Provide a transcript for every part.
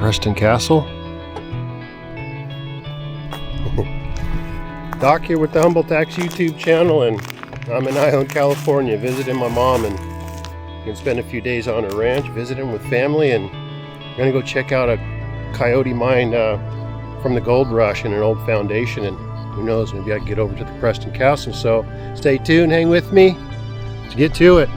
Preston Castle. Doc here with the Humboldt YouTube channel, and I'm in Ione, California, visiting my mom, and gonna spend a few days on her ranch, visiting with family, and we're gonna go check out a Coyote mine from the gold rush in an old foundation, and who knows, maybe I can get over to the Preston Castle. So stay tuned, hang with me, let's get to it.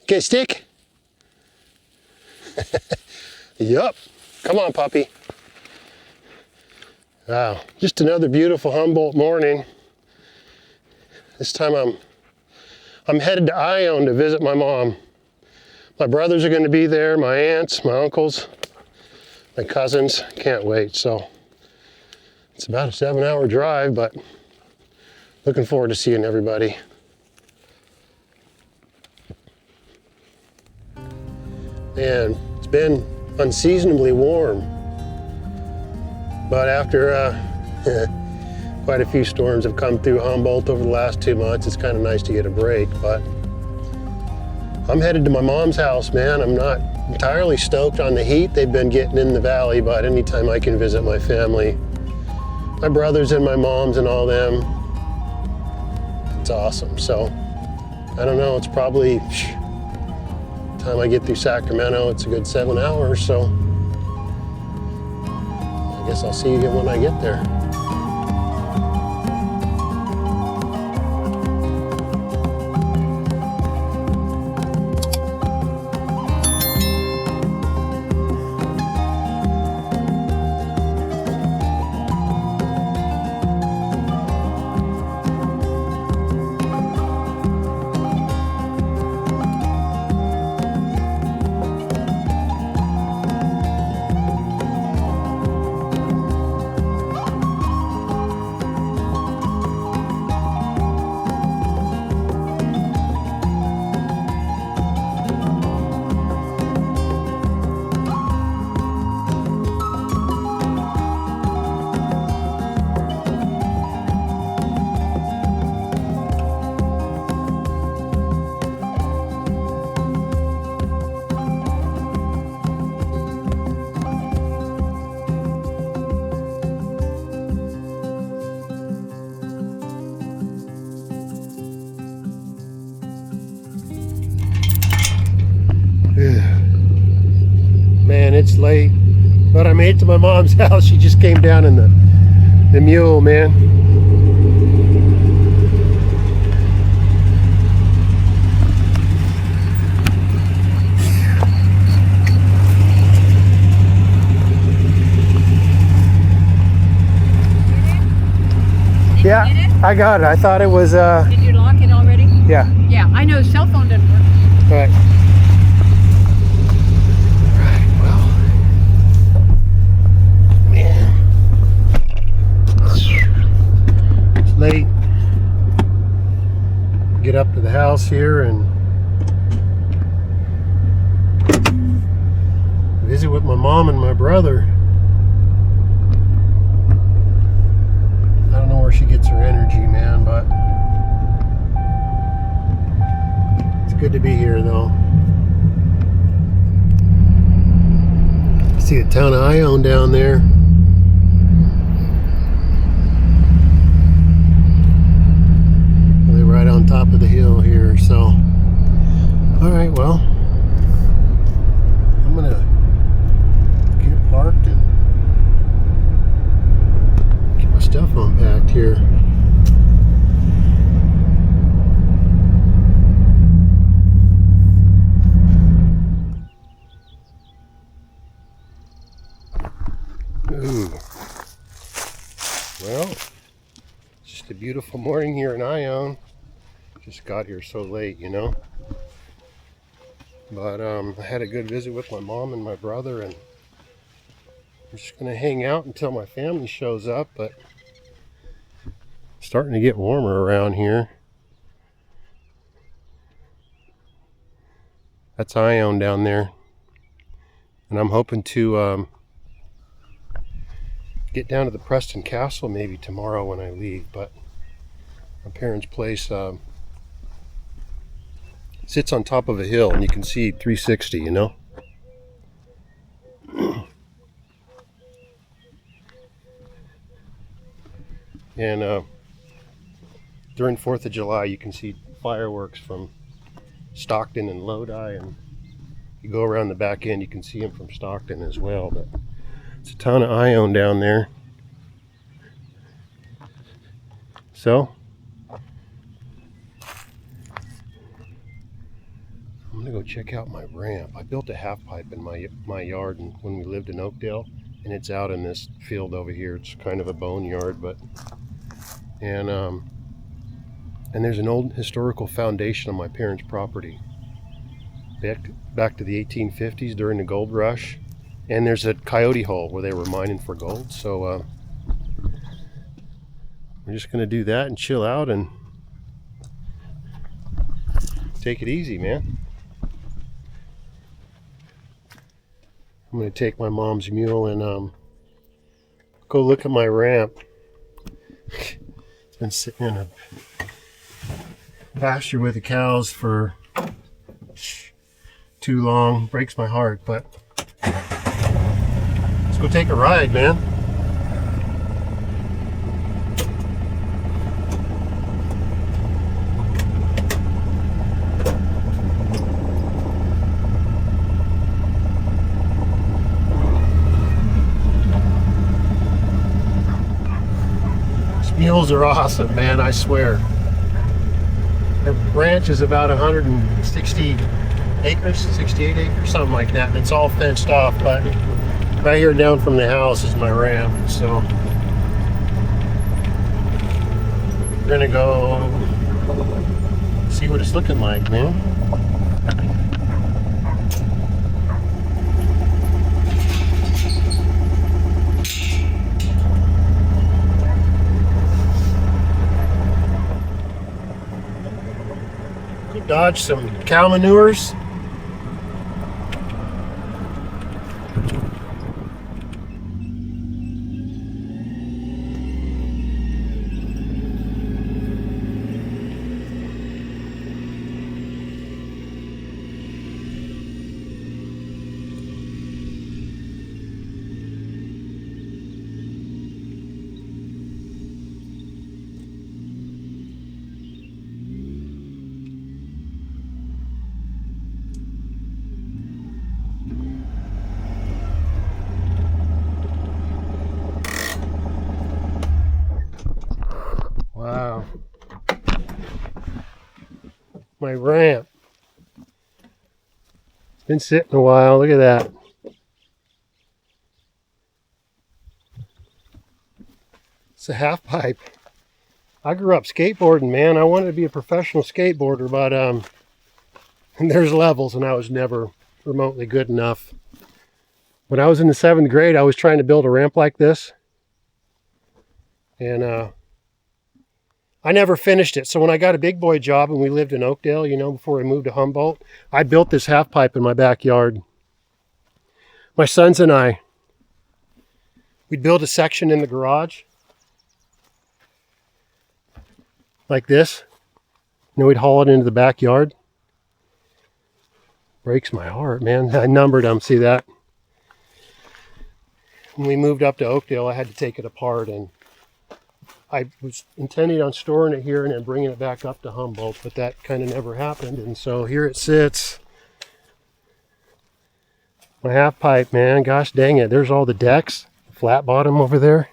Okay, stick. Yup. Come on, puppy. Wow, just another beautiful Humboldt morning. This time I'm headed to Ione to visit my mom. My brothers are going to be there, my aunts, my uncles, my cousins. Can't wait. So it's about a 7-hour drive, but looking forward to seeing everybody. And it's been unseasonably warm, but after quite a few storms have come through Humboldt over the last 2 months, it's kind of nice to get a break. But I'm headed to my mom's house, man. I'm not entirely stoked on the heat they've been getting in the valley, but anytime I can visit my family, my brothers and my moms and all them, it's awesome. So I don't know, it's probably time I get through Sacramento, it's a good 7 hours, so I guess I'll see you again when I get there. Man, it's late, but I made it to my mom's house. She just came down in the mule, man. Yeah, I got it. I thought it was Did you lock it already? Yeah. Yeah, I know cell phone doesn't work. All right. Late. Get up to the house here and visit with my mom and my brother. I don't know where she gets her energy, man, but it's good to be here, though. See the town of Ione down there. Right on top of the hill here, so alright, well, I'm gonna get parked and get my stuff unpacked here. Ooh. Well, just a beautiful morning here in Ione. Just got here so late, you know. But I had a good visit with my mom and my brother, and I'm just gonna hang out until my family shows up. But starting to get warmer around here. That's Ione down there. And I'm hoping to get down to the Preston Castle maybe tomorrow when I leave. But my parents' place sits on top of a hill and you can see 360, you know? And during 4th of July, you can see fireworks from Stockton and Lodi, and you go around the back end, you can see them from Stockton as well. But it's a ton of Ione down there. So I'm gonna go check out my ramp. I built a half pipe in my yard when we lived in Oakdale, and it's out in this field over here. It's kind of a boneyard, but and there's an old historical foundation on my parents' property back to the 1850s during the gold rush, and there's a Coyote hole where they were mining for gold. So we're just gonna do that and chill out and take it easy, man. I'm gonna take my mom's mule and go look at my ramp. It's been sitting in a pasture with the cows for too long. Breaks my heart, but let's go take a ride, man. These mules are awesome, man, I swear. The ranch is about 160 acres, 68 acres, something like that. And it's all fenced off, but right here down from the house is my ramp. So we're gonna go see what it's looking like, man. Dodge some cow manures. Wow. My ramp. It's been sitting a while. Look at that. It's a half pipe. I grew up skateboarding, man. I wanted to be a professional skateboarder, but and there's levels, and I was never remotely good enough. When I was in the 7th grade, I was trying to build a ramp like this, and I never finished it. So when I got a big boy job and we lived in Oakdale, you know, before I moved to Humboldt, I built this half pipe in my backyard. My sons and I, we'd build a section in the garage like this, and then we'd haul it into the backyard. Breaks my heart, man. I numbered them, see that? When we moved up to Oakdale, I had to take it apart, and I was intending on storing it here and then bringing it back up to Humboldt, but that kind of never happened. And so here it sits. My half pipe, man. Gosh dang it. There's all the decks. Flat bottom over there.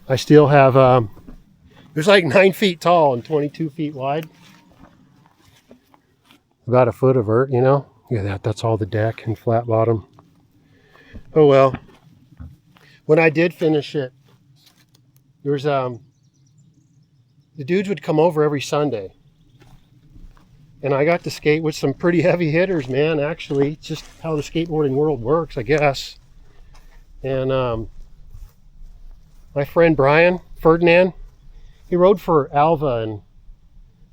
I still have, there's like 9 feet tall and 22 feet wide. About a foot of vert, you know. Look at that. That's all the deck and flat bottom. Oh well. When I did finish it, there was the dudes would come over every Sunday, and I got to skate with some pretty heavy hitters, man. Actually, it's just how the skateboarding world works, I guess. And my friend Brian, Ferdinand, he rode for Alva and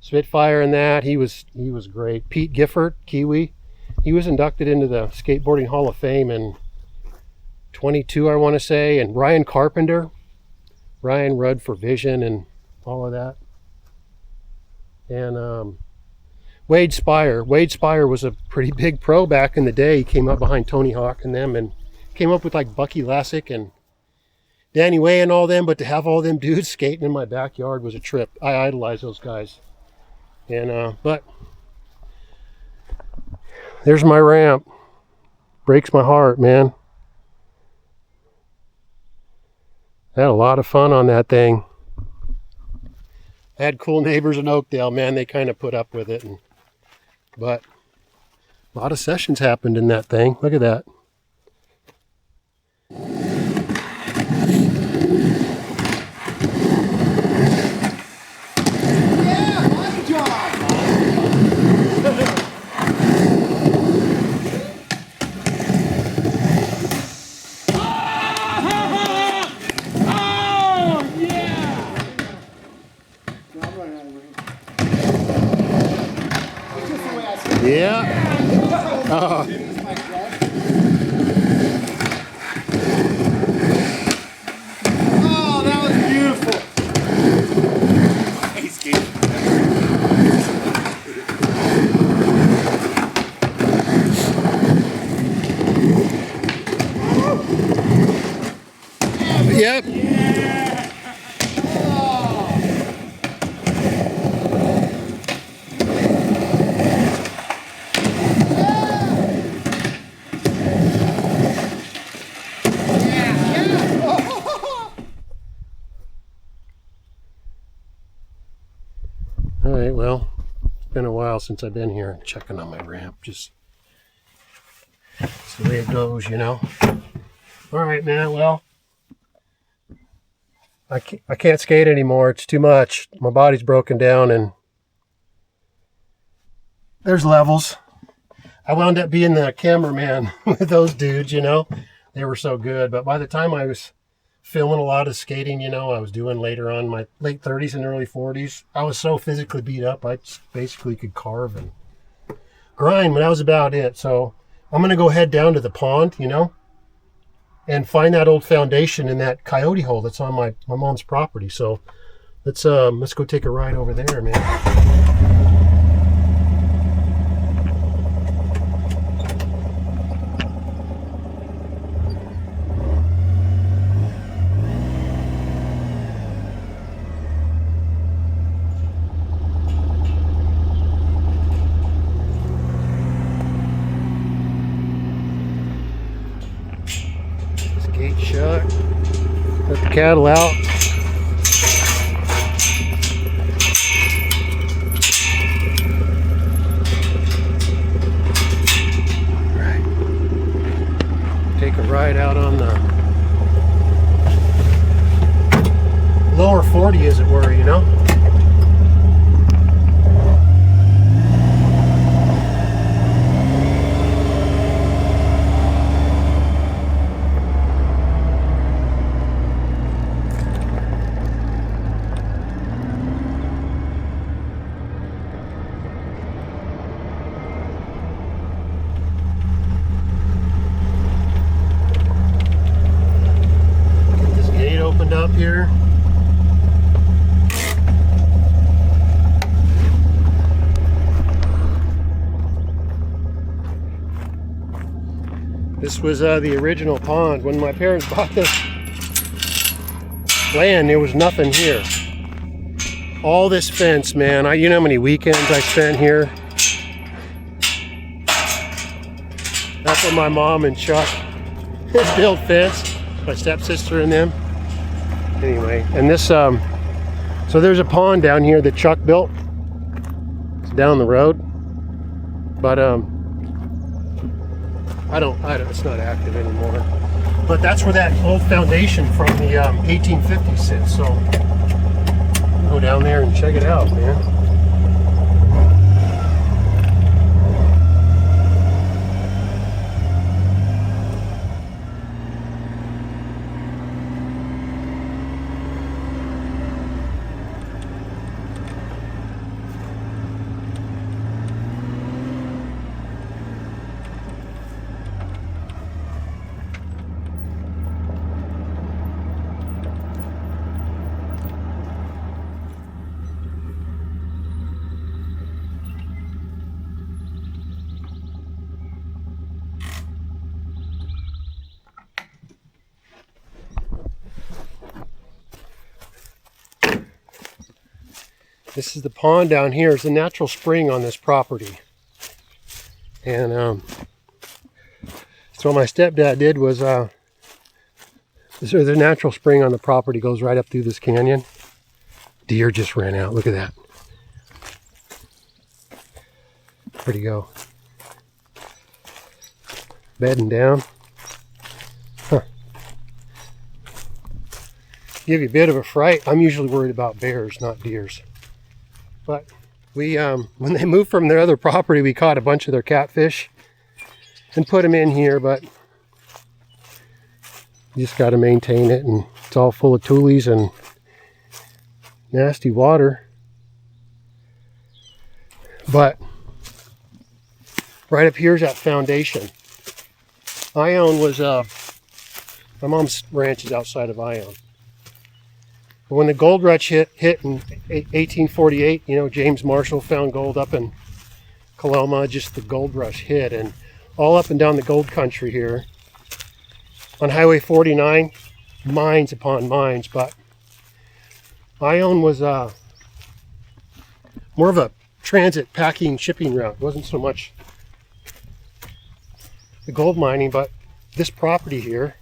Spitfire and that. He was great. Pete Gifford, Kiwi, he was inducted into the Skateboarding Hall of Fame in 22, I want to say. And Ryan Carpenter, Ryan rode for Vision and all of that. And Wade Speyer. Wade Speyer was a pretty big pro back in the day. He came up behind Tony Hawk and them, and came up with like Bucky Lassick and Danny Way and all them. But to have all them dudes skating in my backyard was a trip. I idolize those guys. And but there's my ramp. Breaks my heart, man. I had a lot of fun on that thing. I had cool neighbors in Oakdale, man. They kind of put up with it. But a lot of sessions happened in that thing. Look at that. Yeah, my job. Oh, yeah. No, I'm running out of room. It's just the way I say it. Yeah. Oh. It's my breath. Oh, that was beautiful. Hey, Steve. Yep. Yeah. Oh. All right, well, it's been a while since I've been here. Checking on my ramp. Just it's the way it goes, you know. All right, man. Well, I can't skate anymore. It's too much. My body's broken down, and there's levels. I wound up being the cameraman with those dudes, you know. They were so good. But by the time I was filming a lot of skating, you know, I was doing later on my late 30s and early 40s. I was so physically beat up, I just basically could carve and grind, but that was about it. So I'm going to go head down to the pond, you know, and find that old foundation in that Coyote hole that's on my mom's property. So let's go take a ride over there, man. Gate shut. Let the cattle out. Right. Take a ride out on the lower 40, as it were, you know. Up here. This was the original pond. When my parents bought this land, there was nothing here. All this fence, man. You know how many weekends I spent here? That's what my mom and Chuck built fence. My stepsister and them. Anyway, and this, so there's a pond down here that Chuck built. It's down the road, but it's not active anymore. But that's where that old foundation from the 1850s sits. So go down there and check it out, man. This is the pond down here. It's a natural spring on this property. And so what my stepdad did was, the natural spring on the property goes right up through this canyon. Deer just ran out. Look at that. Where'd he go? Bedding down. Huh. Give you a bit of a fright. I'm usually worried about bears, not deers. But we, when they moved from their other property, we caught a bunch of their catfish and put them in here, but you just got to maintain it, and it's all full of tulies and nasty water. But right up here is that foundation. Ione was, my mom's ranch is outside of Ione. But when the gold rush hit in 1848, you know, James Marshall found gold up in Coloma, just the gold rush hit, and all up and down the gold country here. On Highway 49, mines upon mines, but Ione was more of a transit packing shipping route. It wasn't so much the gold mining, but this property here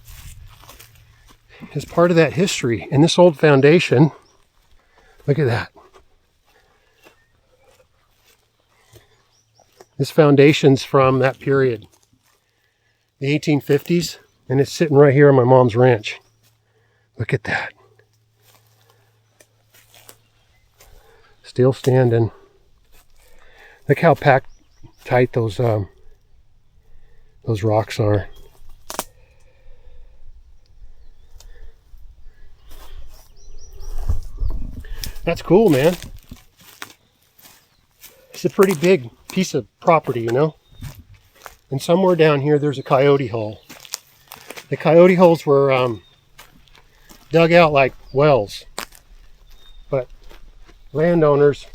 is part of that history. And this old foundation, look at that. This foundation's from that period, the 1850s, and it's sitting right here on my mom's ranch. Look at that. Still standing. Look how packed tight those rocks are. That's cool, man. It's a pretty big piece of property, you know. And somewhere down here, there's a coyote hole. The coyote holes were dug out like wells, but landowners,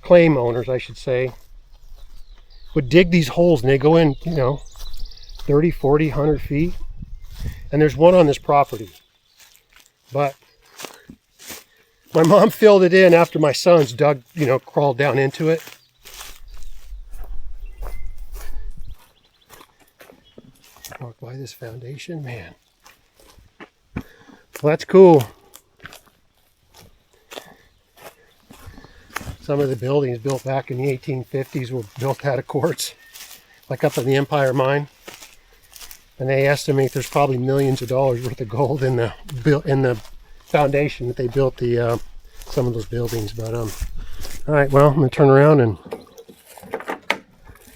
claim owners, I should say, would dig these holes, and they go in, you know, 30, 40, 100 feet. And there's one on this property. But my mom filled it in after my sons dug, you know, crawled down into it. Walk by this foundation, man. Well, that's cool. Some of the buildings built back in the 1850s were built out of quartz, like up in the Empire Mine. And they estimate there's probably millions of dollars worth of gold in the foundation that they built the some of those buildings. But all right, well, I'm gonna turn around and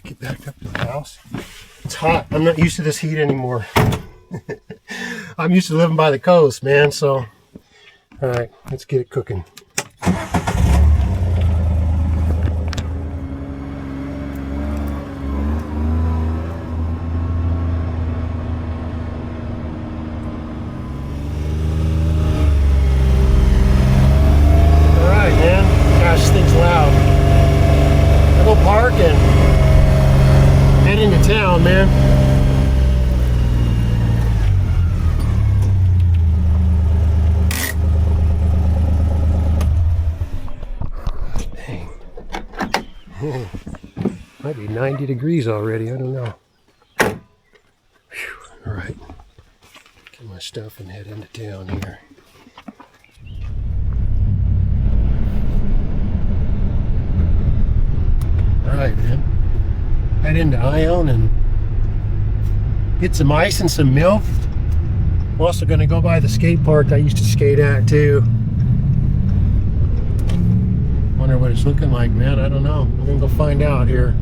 get back up to the house. It's hot. I'm not used to this heat anymore. I'm used to living by the coast, man. So, all right, let's get it cooking. Man, dang. Might be 90 degrees already, I don't know. Whew. All right, get my stuff and head into town here. All right, man, head into Ione and get some ice and some milk. I'm also going to go by the skate park I used to skate at too. Wonder what it's looking like, man. I don't know. I'm going to go find out here.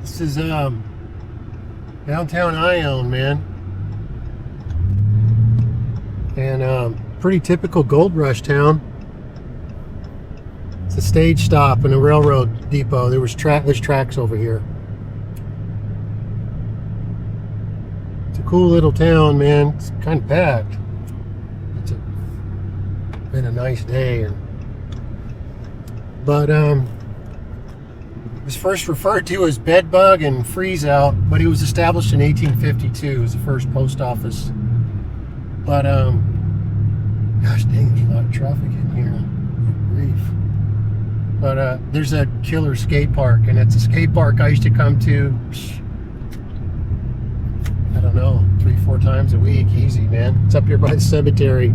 This is downtown Ione, man. And pretty typical gold rush town. It's a stage stop and a railroad depot. There's tracks over here. It's a cool little town, man. It's kind of packed. It's been a nice day, but It was first referred to as bed bug and freeze out, but it was established in 1852. It was the first post office. But gosh dang, there's a lot of traffic in here. Good grief. But there's a killer skate park, and it's a skate park I used to come to, I don't know, 3-4 times a week, easy, man. It's up here by the cemetery.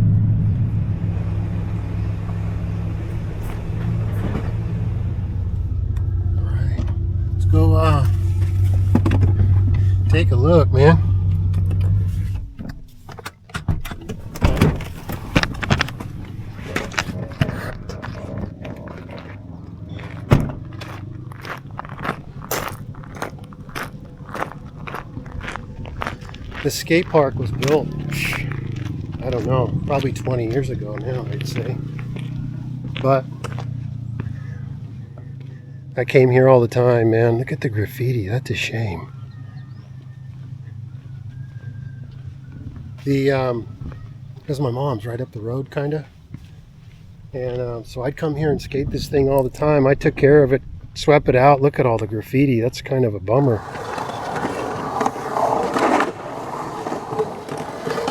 Go take a look, man. This skate park was built, I don't know, probably 20 years ago now, I'd say. But I came here all the time, man. Look at the graffiti. That's a shame. Because my mom's right up the road, kind of. And so I'd come here and skate this thing all the time. I took care of it, swept it out. Look at all the graffiti. That's kind of a bummer.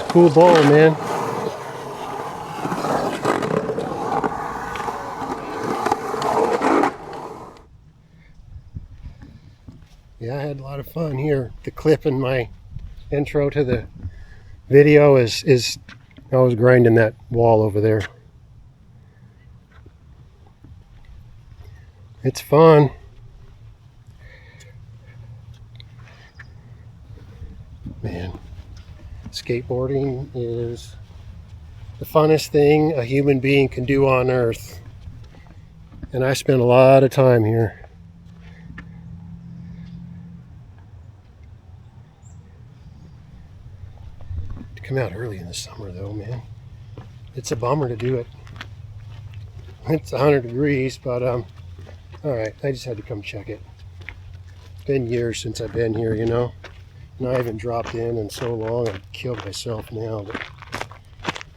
Cool ball, man. Yeah, I had a lot of fun here. The clip in my intro to the video is I was grinding that wall over there. It's fun. Man, skateboarding is the funnest thing a human being can do on earth. And I spent a lot of time here. Come out early in the summer though, man. It's a bummer to do it. It's 100 degrees, but all right, I just had to come check it. It's been years since I've been here, you know, and I haven't dropped in so long. I'd killed myself now, but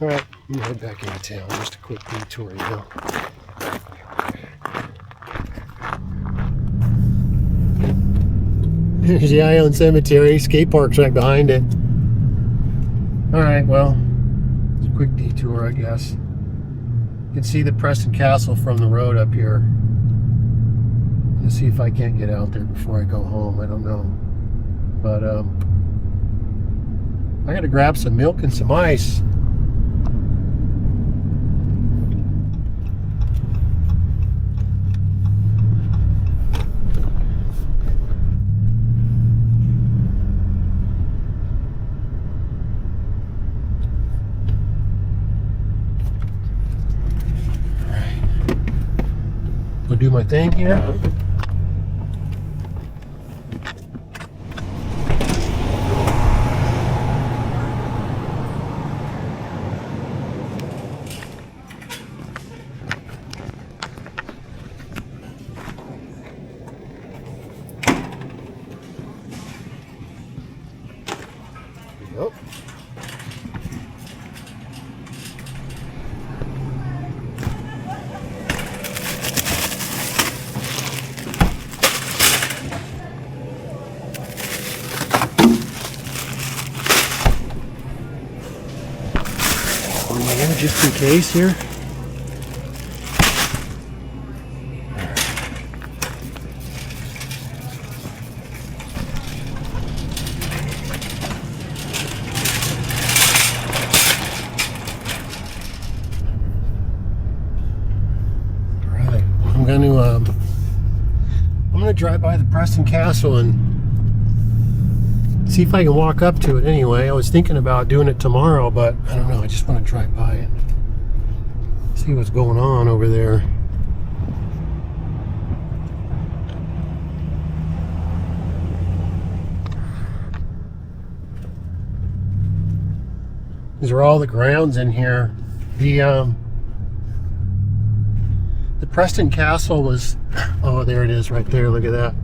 all right, I'm gonna head back into town. Just a quick detour, you know. There's the Ione Cemetery. Skate park's right behind it. Alright, well, it's a quick detour, I guess. You can see the Preston Castle from the road up here. Let's see if I can't get out there before I go home. I don't know. But, I gotta grab some milk and some ice. Do my thing here. Yep. Just in case here. Alright, I'm gonna drive by the Preston Castle and see if I can walk up to it anyway. I was thinking about doing it tomorrow, but I don't know. I just want to drive by it. See what's going on over there. These are all the grounds in here. The Preston Castle was, oh, there it is right there. Look at that.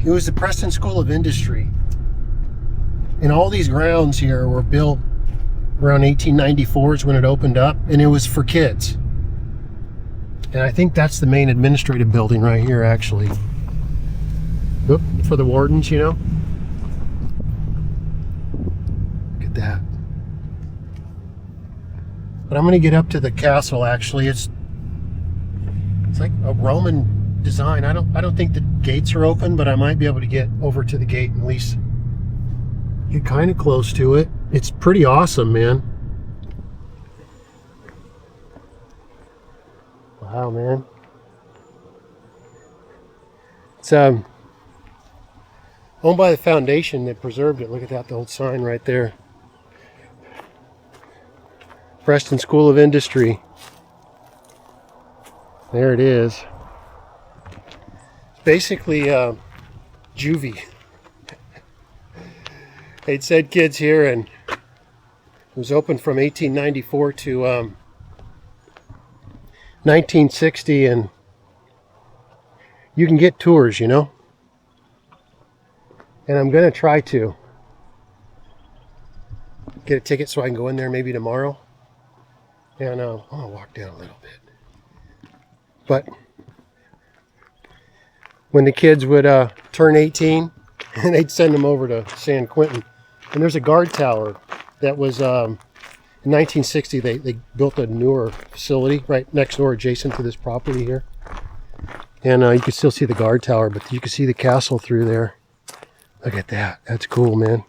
It was the Preston School of Industry. And all these grounds here were built around 1894 is when it opened up, and it was for kids. And I think that's the main administrative building right here, actually. Oop, for the wardens, you know. Look at that. But I'm going to get up to the castle. Actually, it's like a Roman design. I don't think the gates are open, but I might be able to get over to the gate and at least get kind of close to it. It's pretty awesome, man. Wow, man. It's owned by the foundation that preserved it. Look at that, the old sign right there. Preston School of Industry. There it is. It's basically juvie. They'd sent kids here, and it was open from 1894 to 1960, and you can get tours, you know. And I'm going to try to get a ticket so I can go in there maybe tomorrow. And I'm going to walk down a little bit. But when the kids would turn 18, and they'd send them over to San Quentin. And there's a guard tower that was, in 1960, they built a newer facility right next door adjacent to this property here. And you can still see the guard tower, but you can see the castle through there. Look at that. That's cool, man.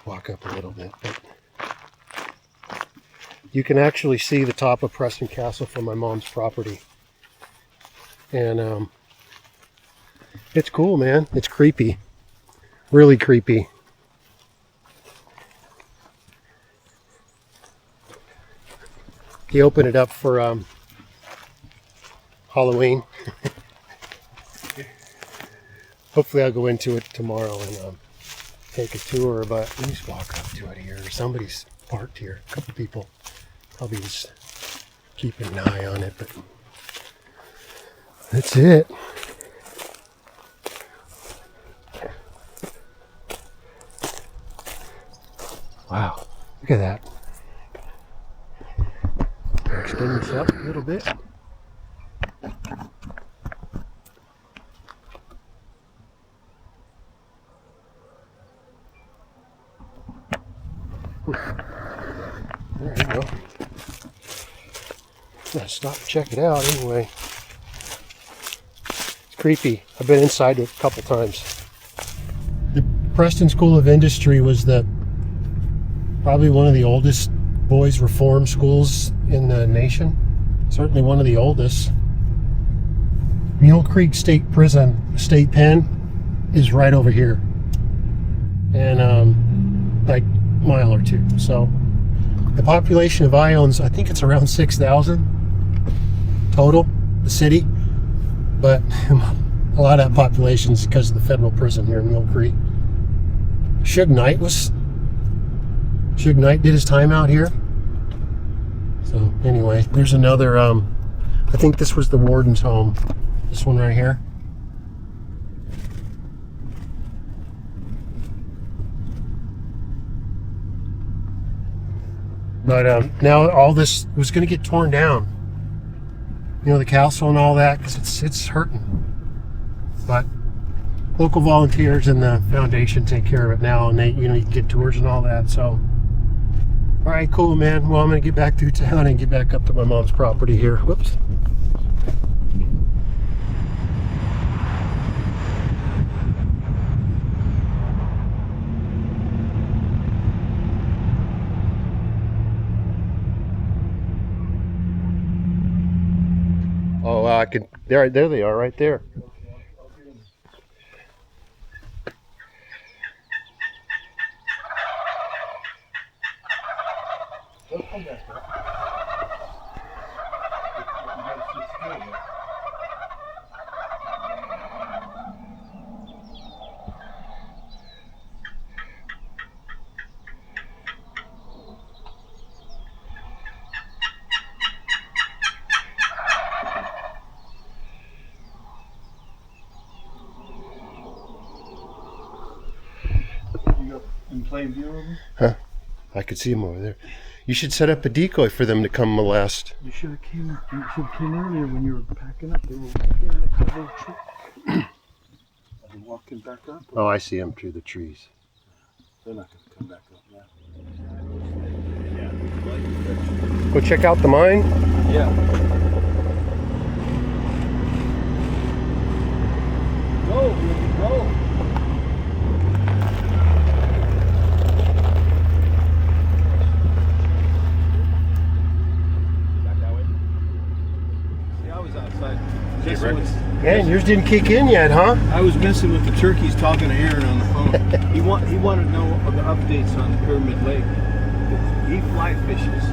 Walk up a little bit. But you can actually see the top of Preston Castle from my mom's property. And it's cool, man. It's creepy. Really creepy. He opened it up for Halloween. Hopefully I'll go into it tomorrow and take a tour, but let me just walk up to it here. Somebody's parked here. A couple people probably just keeping an eye on it, but that's it. Wow, look at that. Extend this up a little bit. There you go. Let's stop and check it out anyway. It's creepy. I've been inside it a couple times. The Preston School of Industry was probably one of the oldest boys' reform schools in the nation. Certainly one of the oldest. Mule Creek State Prison, State Pen, is right over here. And like a mile or two. So the population of Ione's, I think it's around 6,000 total, the city. But a lot of that population is because of the federal prison here in Mule Creek. Suge Knight did his time out here. So anyway, there's another, I think this was the warden's home. This one right here. But now all this was going to get torn down. You know, the castle and all that, because it's hurting. But local volunteers and the foundation take care of it now, and you can get tours and all that. So, all right, cool, man. Well, I'm going to get back through town and get back up to my mom's property here. Whoops. Oh, I can. There they are, right there. In plain view of them? Huh? I could see them over there. You should set up a decoy for them to come molest. You should have came earlier when you were packing up. They were right there next to the little tree. Are they walking back up? Oh, I see them through the trees. They're not going to come back up now. Go check out the mine. Yeah. Go, go. Man, yours didn't kick in yet, huh? I was messing with the turkeys, talking to Aaron on the phone. he wanted to know the updates on the Pyramid Lake. He fly fishes.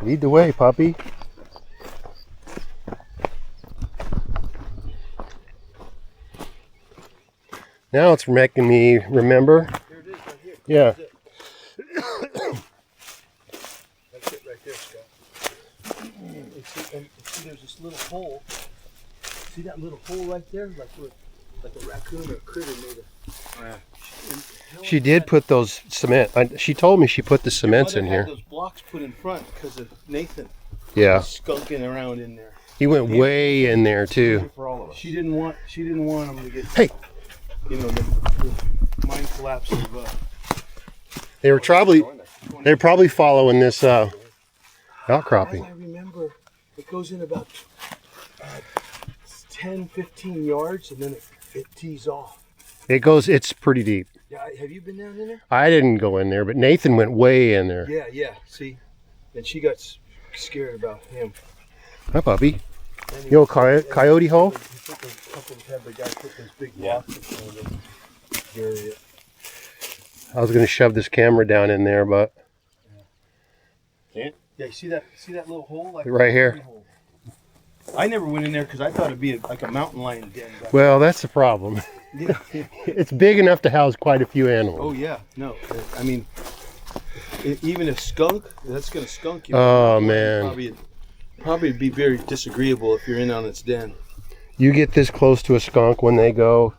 Lead the way, puppy. Now it's making me remember. Here it is, right here. Yeah. That's it right there, Scott. And see, there's this little hole. See that little hole right there? Like a raccoon or a critter made it. She did put those cement. She told me she put the cements in here. Those blocks put in front because of Nathan. Yeah. Skunking around in there. He went way in there too. For all of us. She didn't want him to get. Hey. You know the mine collapse of. They're probably following this outcropping. As I remember, it goes in about 10, 15 yards, and then it tees off. It's pretty deep. Yeah, have you been down in there? I didn't go in there, but Nathan went way in there. Yeah. See, and she got scared about him. Hi, puppy. You know coyote hole? The guy put those big blocks in front of them. I was going to shove this camera down in there, but Yeah, you see that little hole? Like right here. Hole. I never went in there because I thought it'd be like a mountain lion den. Well, that's the problem. Yeah. It's big enough to house quite a few animals. Oh yeah, no, I mean, even a skunk, that's gonna skunk you. Oh man. Probably be very disagreeable if you're in on its den. You get this close to a skunk when they go,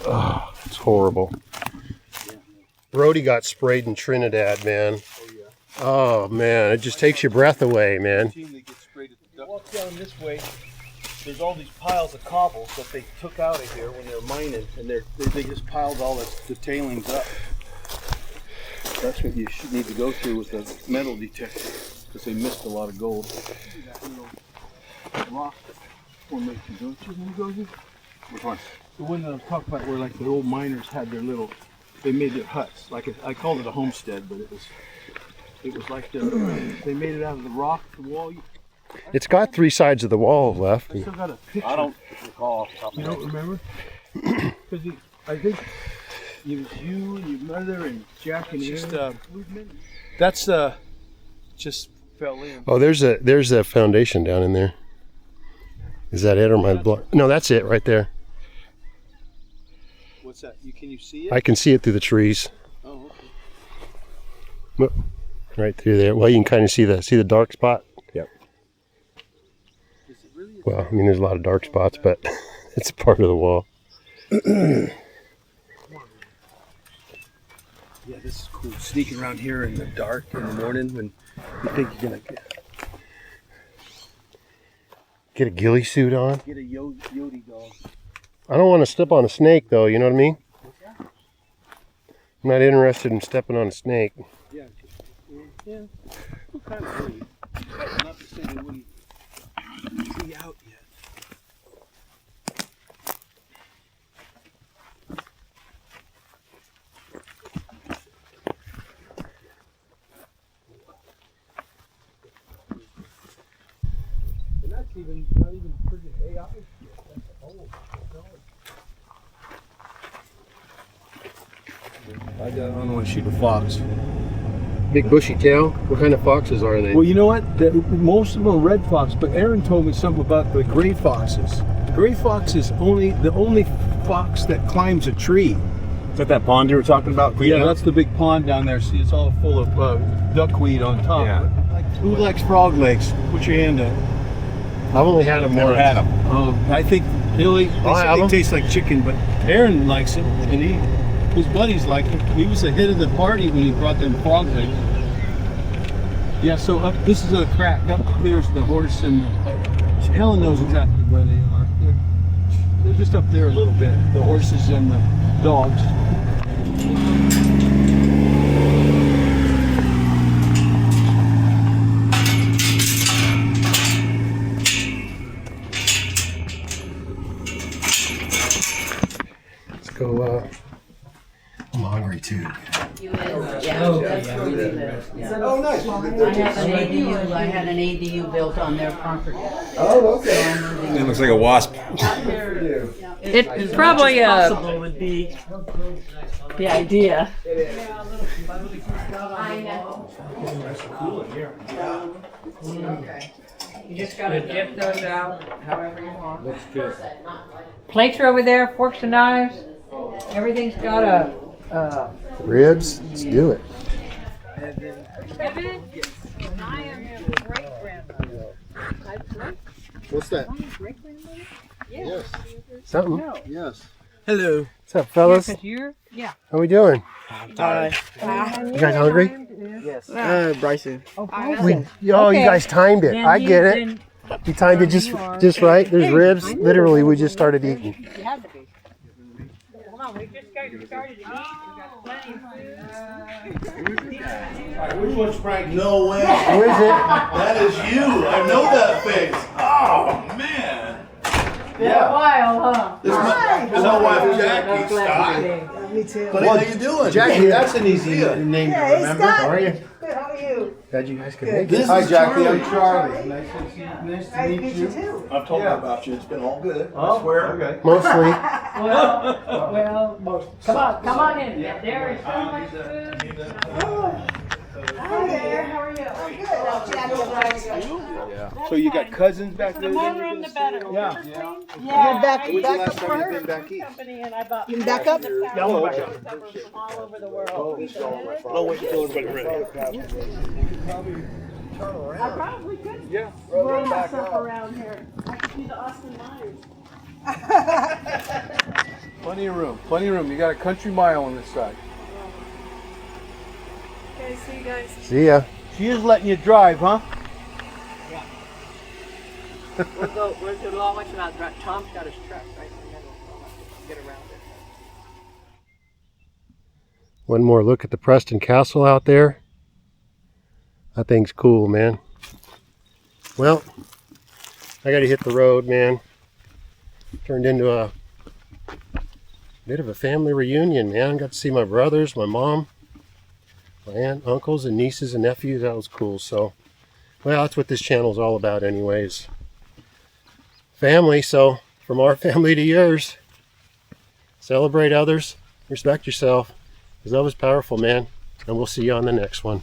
oh, it's horrible. Brody got sprayed in Trinidad, man. Oh yeah. Oh man, it just takes your breath away, man. Walk down this way. There's all these piles of cobbles that they took out of here when they were mining, and they just piled all the tailings up. That's what you should need to go through with the metal detector, because they missed a lot of gold. See that little rock formation, don't you, when you go here? Which one? The one that I'm talking about, where like the old miners had their little, they made their huts. Like I called it a homestead, but it was like they made it out of the rock, the wall. It's got 3 sides of the wall left. I still got a picture. I don't recall off the top of my head. You don't remember? Because I think it was you and your mother and Jack and Aaron. That's just fell in. Oh, there's a foundation down in there. Is that it or my block? No, that's it right there. What's that? Can you see it? I can see it through the trees. Oh, okay. Right through there. Well, you can kind of see the dark spot. Yep. Is it really? Well, I mean, there's a lot of dark spots, but it's part of the wall. Yeah, this is cool. Sneaking around here in the dark in the morning when you think you're gonna Get a ghillie suit on. get a Yodi dog. I don't want to step on a snake, though. You know what I mean? I'm not interested in stepping on a snake. Yeah. Yeah. What kind of breed? Not to say they wouldn't see out yet. And that's not even friggin' AI yet. That's old. I don't want to shoot a fox. Big bushy tail. What kind of foxes are they? Well, you know what? Most of them are red fox, but Aaron told me something about the gray foxes. The gray fox is the only fox that climbs a tree. Is that pond you were talking about? Yeah, that's the big pond down there. See, it's all full of duckweed on top. Yeah. Who likes frog legs? Put your hand up. I've only had them Never once. had them. I think they have 'em? taste like chicken, but Aaron likes it, and his buddies like him. He was the hit of the party when he brought them frog legs. Yeah, so this is a crack. Up there's the horse, and Helen knows exactly where they are. They're just up there a little bit. The horses and the dogs. Let's go. I'm hungry too. Oh, nice. I had an ADU built on their property. Oh, okay. It looks like a wasp. It probably possible would be the idea. I know. You just gotta dip those out however you want. Looks good. Plates are over there, forks and knives. Everything's got a Ribs. Let's do it. I am your great-grandmother. What's that? Yes. Something. Yes. Hello. What's up, fellas? Yeah. How we doing? Hi. You guys hungry? Yes. Bryson. You guys timed it. I get it. You timed it just right. There's ribs. Literally, we just started eating. You had to be. Come on, we just got started to eat. We got plenty of food. Which one's Frank? No way. Who is it? That is you. I know that face. Oh, man. Been a while, huh? This is my wife, Jackie Scott. Me too. Buddy, how you doing? Jackie, that's an easy Yeah. name to Hey, remember. Scott. How are you? Good, how are you? Glad you guys could make it. This Hi, is Jackie. Charlie. I'm Charlie. Nice to see you. Nice Nice to meet you too. I've told her about you. It's been all good. I swear. Okay. Mostly. Well, come on in. There is so much food. Hi there, how are you? I'm good. I'm Jackie. So you got cousins back there? The more room, the better. Yeah. You're back up for her? Back east. Company, and I bought. You can back up? Oh, okay. From all over the world. I'll wait until everybody's ready. I probably could Yeah. grow myself around here. I could be the Austin Myers. Plenty of room. Plenty of room. You got a country mile on this side. Okay, see you guys. See ya. She is letting you drive, huh? We'll do a long way from out. Tom's got his truck, right? And then we'll have to get around it. One more look at the Preston Castle out there. That thing's cool, man. Well, I gotta hit the road, man. Turned into a bit of a family reunion, man. Got to see my brothers, my mom, my aunt, uncles, and nieces and nephews. That was cool. So, well, that's what this channel is all about anyways. Family, so from our family to yours. Celebrate others, respect yourself, because love is powerful, man. And we'll see you on the next one.